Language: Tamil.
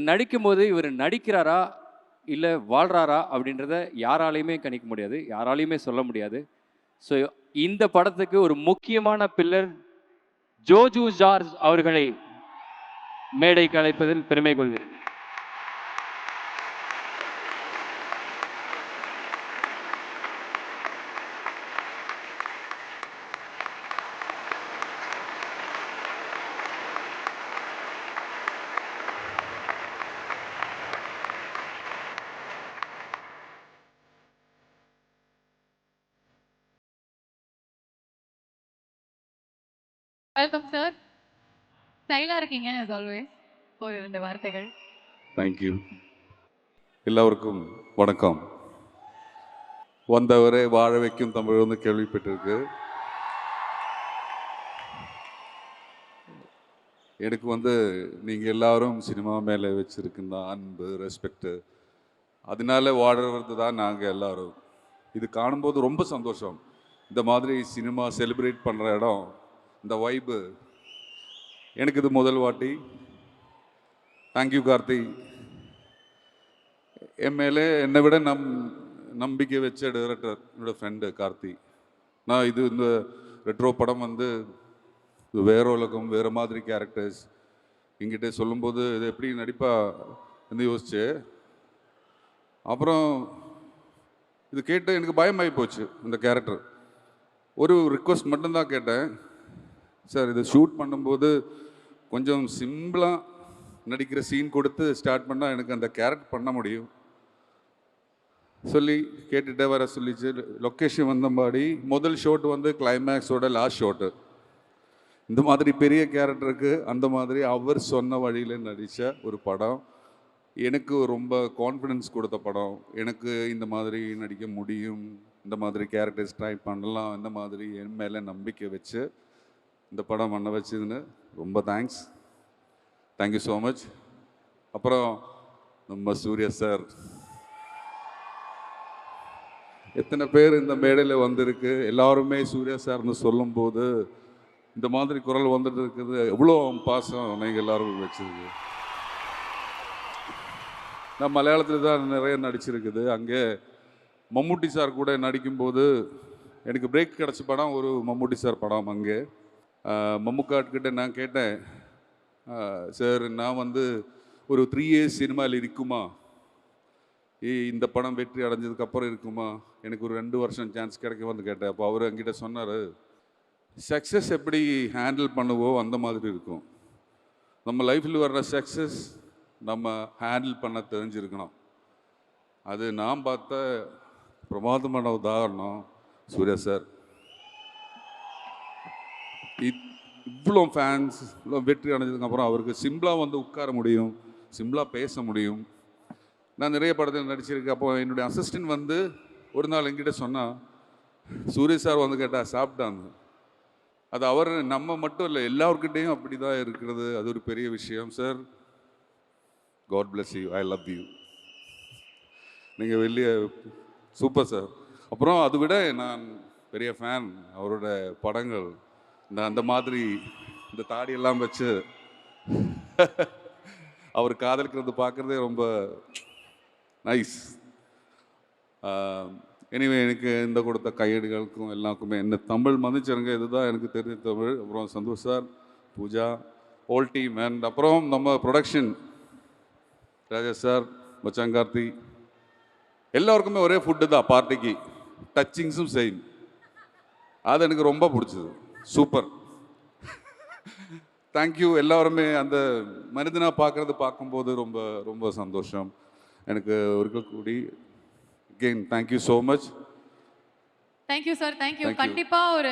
நடிக்கும்போது இவர் நடிக்கிறாரா இல்லை வாழ்றாரா அப்படின்றத யாராலையுமே கணிக்க முடியாது, யாராலையுமே சொல்ல முடியாது. ஸோ இந்த படத்துக்கு ஒரு முக்கியமான பில்லர் ஜோஜு ஜார்ஜ் அவர்களை மேடைக்கு அழைப்பதில் பெருமை கொள்கிறேன். Welcome sir. ஸ்டைலா இருக்கீங்க as always. ஒரு 2 வார்த்தைகள். தேங்க்யூ. எல்லோருக்கும் வணக்கம். வந்தவரை வாழ வைக்கும் தமிழ் வந்து கேள்விப்பட்டிருக்கு. எனக்கு வந்து நீங்கள் எல்லாரும் சினிமா மேலே வச்சுருக்குந்த அன்பு, ரெஸ்பெக்டு, அதனால வாழறது தான் நாங்கள் எல்லோரும். இது காணும்போது ரொம்ப சந்தோஷம். இந்த மாதிரி சினிமா செலிப்ரேட் பண்ணுற இடம், இந்த வைப்பு எனக்கு இது முதல் வாட்டி. தேங்க்யூ கார்த்தி. என் மேலே என்னை விட நம்பிக்கை வச்ச டைரக்டர் என்னோடய ஃப்ரெண்டு கார்த்தி. நான் இந்த ரெட்ரோ படம் வந்து வேற உலகம், வேறு மாதிரி கேரக்டர்ஸ் என்கிட்ட சொல்லும்போது இது எப்படி நடிப்பாக வந்து யோசிச்சு, அப்புறம் இது கேட்டு எனக்கு பயமாகி போச்சு. இந்த கேரக்டர் ஒரு ரிக்வஸ்ட் மட்டும்தான் கேட்டேன், சார் இது ஷூட் பண்ணும்போது கொஞ்சம் சிம்பிளாக நடிக்கிற சீன் கொடுத்து ஸ்டார்ட் பண்ணால் எனக்கு அந்த கேரக்டர் பண்ண முடியும் சொல்லி கேட்டுகிட்டே வர சொல்லிச்சு. லொக்கேஷன் வந்தபாடி முதல் ஷாட் வந்து கிளைமேக்ஸோட லாஸ்ட் ஷாட்டு. இந்த மாதிரி பெரிய கேரக்டருக்கு அந்த மாதிரி அவர் சொன்ன வழியில் நடித்த ஒரு படம். எனக்கு ரொம்ப கான்ஃபிடென்ஸ் கொடுத்த படம். எனக்கு இந்த மாதிரி நடிக்க முடியும், இந்த மாதிரி கேரக்டர்ஸ் ட்ரை பண்ணலாம், இந்த மாதிரி என் மேலே நம்பிக்கை வச்சு இந்த படம் பண்ண வச்சதுன்னு ரொம்ப தேங்க்ஸ். Thank you so much. அப்புறம் நம்ம சூர்யா சார், எத்தனை பேர் இந்த மேடையில் வந்திருக்கு, எல்லாருமே சூர்யா சார்னு சொல்லும்போது இந்த மாதிரி குரல் வந்துட்டு இருக்குது. எவ்வளோ பாசம் நீங்கள் எல்லோரும் வச்சுருக்கு. நான் மலையாளத்தில் தான் நிறைய நடிச்சிருக்குது. அங்கே மம்முட்டி சார் கூட நடிக்கும்போது எனக்கு பிரேக் கிடச்ச படம் ஒரு மம்முட்டி சார் படம். அங்கே மம்முக்காட்கிட்ட நான் கேட்டேன், சார் நான் வந்து ஒரு 3 years சினிமாவில் இருக்குமா, இந்த படம் வெற்றி அடைஞ்சதுக்கப்புறம் இருக்குமா, எனக்கு ஒரு 2 வருஷம் சான்ஸ் கிடைக்குமான்னு கேட்டேன். அப்போ அவர் என்கிட்ட சொன்னார், சக்ஸஸ் எப்படி ஹேண்டில் பண்ணுவோம் அந்த மாதிரி இருக்கும். நம்ம லைஃப்பில் வர்ற சக்ஸஸ் நம்ம ஹேண்டில் பண்ண தெரிஞ்சிருக்கணும். அது நான் பார்த்த பிரமாதமான உதாரணம் சூர்யா சார். இவ்வளோ ஃபேன்ஸ் இவ்வளோ வெற்றி அடைஞ்சதுக்கப்புறம் அவருக்கு சிம்பிளாக வந்து உட்கார முடியும், சிம்பிளாக பேச முடியும். நான் நிறைய படத்தில் நடிச்சிருக்கேன். அப்போ என்னுடைய அசிஸ்டன்ட் வந்து ஒரு நாள் என்கிட்ட சொன்னால், சூரிய சார் வந்து கேட்டால் சாப்பிட்டாங்க. அது அவர் நம்ம மட்டும் இல்லை, எல்லாருக்கிட்டேயும் அப்படி தான் இருக்கிறது. அது ஒரு பெரிய விஷயம். Sir, God bless you, I love you. நீங்கள் வெளியே சூப்பர் சார். அப்புறம் அதை விட நான் பெரிய ஃபேன் அவரோட படங்கள். அந்த மாதிரி இந்த தாடியெல்லாம் வச்சு அவர் காதலிக்கிறது பார்க்குறதே ரொம்ப நைஸ். எனிவே எனக்கு இந்த கொடுத்த கையேடுகளுக்கும் எல்லாருக்குமே என்ன தமிழ் மன்னிச்சிருங்க, இதுதான் எனக்கு தெரிஞ்ச தமிழ். அப்புறம் Santosh sir, Pooja, all team, and அப்புறம் நம்ம ப்ரொடக்ஷன் ராஜா சார், மச்சாங்கார்த்தி, எல்லாருக்குமே ஒரே ஃபுட்டு தான் பார்ட்டிக்கு, டச்சிங்ஸும் சேம். அது எனக்கு ரொம்ப பிடிச்சது. Super, thank you. எல்லாருமே அந்த மனிதனாக பார்க்கும்போது ரொம்ப ரொம்ப சந்தோஷம் எனக்கு இருக்கக்கூடி. Again thank you so much. Thank you sir. Thank you. கண்டிப்பாக ஒரு